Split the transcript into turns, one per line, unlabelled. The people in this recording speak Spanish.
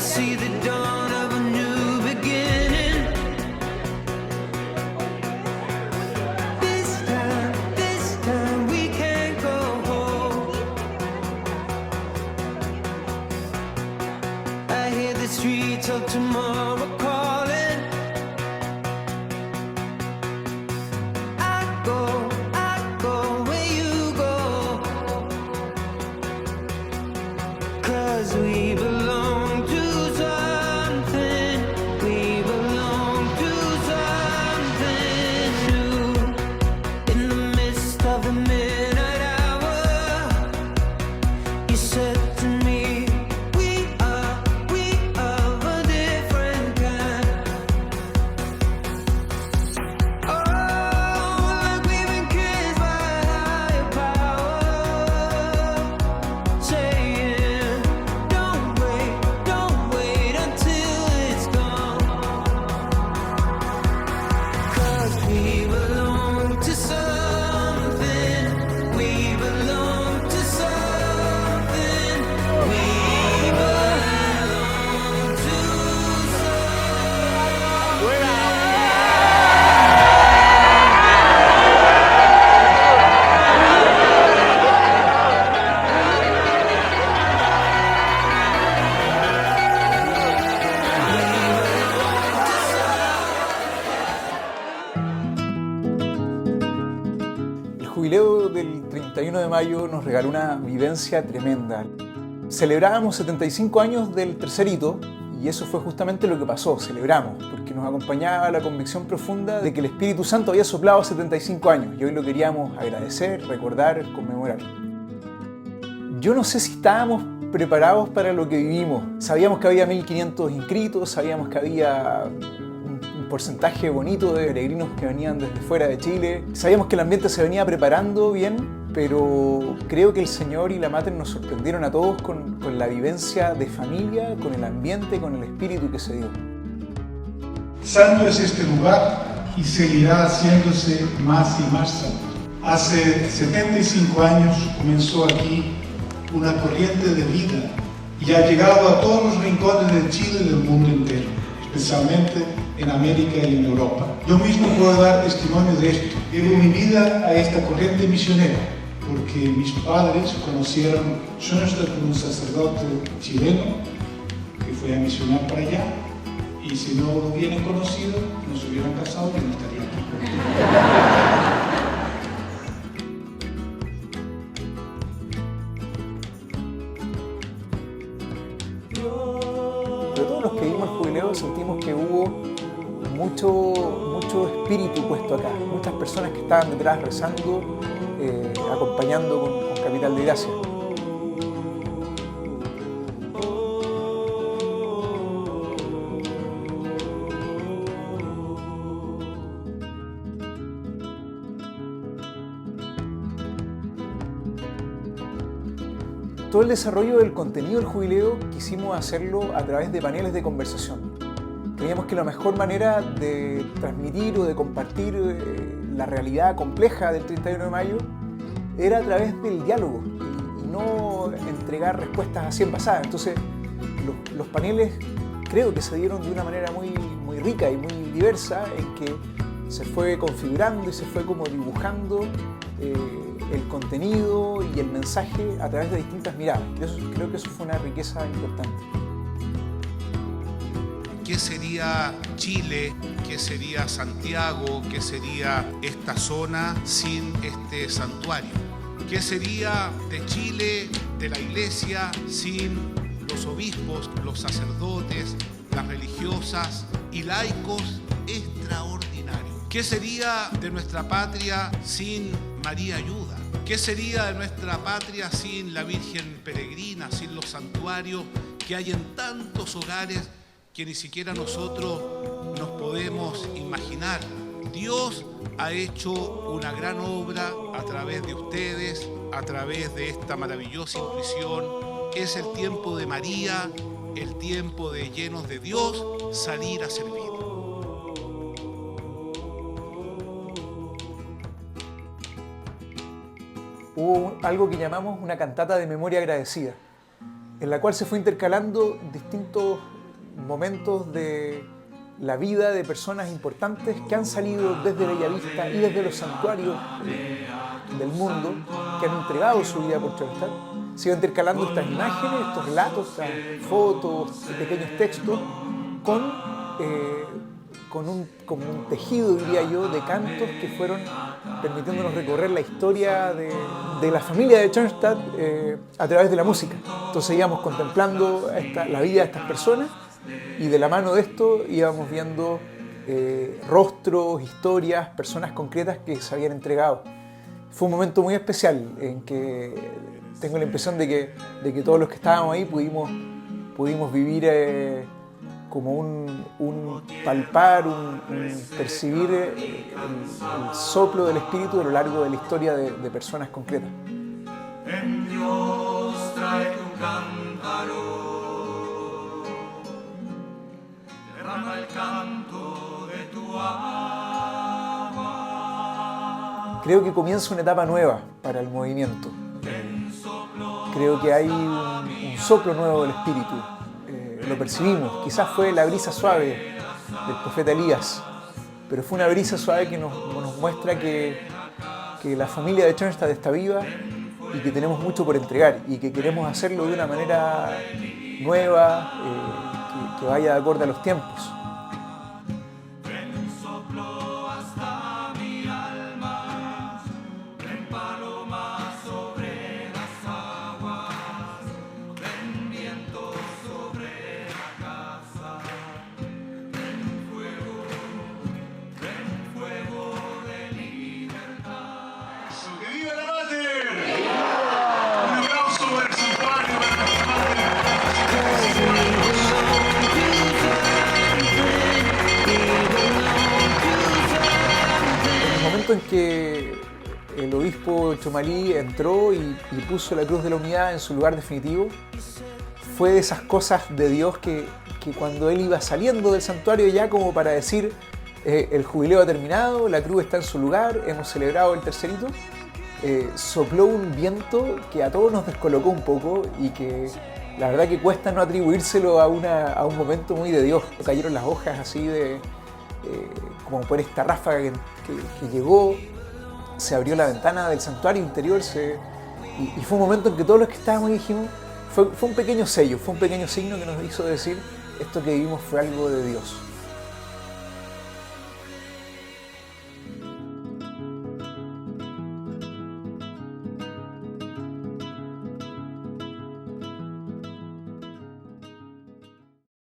see the dawn of a new beginning. This time we can't go home. I hear the streets of tomorrow calling. I go where you go. 'Cause we belong to something. We belong to something new. In the midst of the midnight hour, you said to me, we are a different kind. Oh, like we've been kissed by a higher power, saying, don't wait until it's gone. 'Cause we belong to something. We belong to something. We belong to
El jubileo del 31 de mayo nos regaló una vivencia tremenda. Celebrábamos 75 años del tercer hito y eso fue justamente lo que pasó, celebramos, porque nos acompañaba la convicción profunda de que el Espíritu Santo había soplado 75 años y hoy lo queríamos agradecer, recordar, conmemorar. Yo no sé si estábamos preparados para lo que vivimos. Sabíamos que había 1500 inscritos, sabíamos que había un porcentaje bonito de peregrinos que venían desde fuera de Chile. Sabíamos que el ambiente se venía preparando bien, pero creo que el Señor y la Mater nos sorprendieron a todos con la vivencia de familia, con el ambiente, con el espíritu que se dio.
Santo es este lugar y seguirá haciéndose más y más santo. Hace 75 años comenzó aquí una corriente de vida y ha llegado a todos los rincones de Chile y del mundo entero, especialmente en América y en Europa. Yo mismo puedo dar testimonio de esto. Debo mi vida a esta corriente misionera, porque mis padres conocieron Schoenstatt como un sacerdote chileno que fue a misionar para allá, y si no lo hubieran conocido, no se hubieran casado y no estarían aquí.
Pero todos los que vimos el jubileo sentimos que hubo mucho espíritu puesto acá, muchas personas que estaban detrás rezando, acompañando con Capital de Gracia. Todo el desarrollo del contenido del jubileo quisimos hacerlo a través de paneles de conversación. Creíamos que la mejor manera de transmitir o de compartir la realidad compleja del 31 de mayo era a través del diálogo y no entregar respuestas así envasadas. Entonces, los paneles creo que se dieron de una manera muy rica y muy diversa, en que se fue configurando y se fue como dibujando el contenido y el mensaje a través de distintas miradas. Creo que eso fue una riqueza importante.
¿Qué sería Chile? ¿Qué sería Santiago? ¿Qué sería esta zona sin este santuario? ¿Qué sería de Chile, de la Iglesia, sin los obispos, los sacerdotes, las religiosas y laicos extraordinarios? ¿Qué sería de nuestra patria sin María Ayuda? ¿Qué sería de nuestra patria sin la Virgen Peregrina, sin los santuarios que hay en tantos hogares que ni siquiera nosotros nos podemos imaginar? Dios ha hecho una gran obra a través de ustedes, a través de esta maravillosa intuición. Es el tiempo de María, el tiempo de llenos de Dios, salir a servir.
Hubo algo que llamamos una cantata de memoria agradecida, en la cual se fue intercalando distintos momentos de la vida de personas importantes que han salido desde Bellavista y desde los santuarios del mundo, que han entregado su vida por Schoenstatt. Se iban intercalando estas imágenes, estos relatos, estas fotos, pequeños textos, como un tejido, diría yo, de cantos que fueron permitiéndonos recorrer la historia de la familia de Schoenstatt a través de la música. Entonces íbamos contemplando la vida de estas personas y de la mano de esto íbamos viendo rostros, historias, personas concretas que se habían entregado. Fue un momento muy especial en que tengo la impresión de que todos los que estábamos ahí pudimos vivir como un palpar, un percibir el soplo del Espíritu a lo largo de la historia de personas concretas.
En Dios trae tu cántaro, derrama el canto de tu agua.
Creo que comienza una etapa nueva para el movimiento. Creo que hay un soplo nuevo del Espíritu. Lo percibimos. Quizás fue la brisa suave del profeta Elías, pero fue una brisa suave que nos muestra que la familia de Schoenstatt está viva y que tenemos mucho por entregar y que queremos hacerlo de una manera nueva, que vaya de acuerdo a los tiempos. En que el obispo Chomalí entró y puso la Cruz de la Unidad en su lugar definitivo, fue de esas cosas de Dios que cuando él iba saliendo del santuario ya como para decir el jubileo ha terminado, la cruz está en su lugar, hemos celebrado el tercer hito, sopló un viento que a todos nos descolocó un poco y que la verdad que cuesta no atribuírselo a un momento muy de Dios. Cayeron las hojas así como por esta ráfaga que llegó, se abrió la ventana del santuario interior y fue un momento en que todos los que estábamos ahí dijimos, fue un pequeño sello, fue un pequeño signo que nos hizo decir esto que vivimos fue algo de Dios.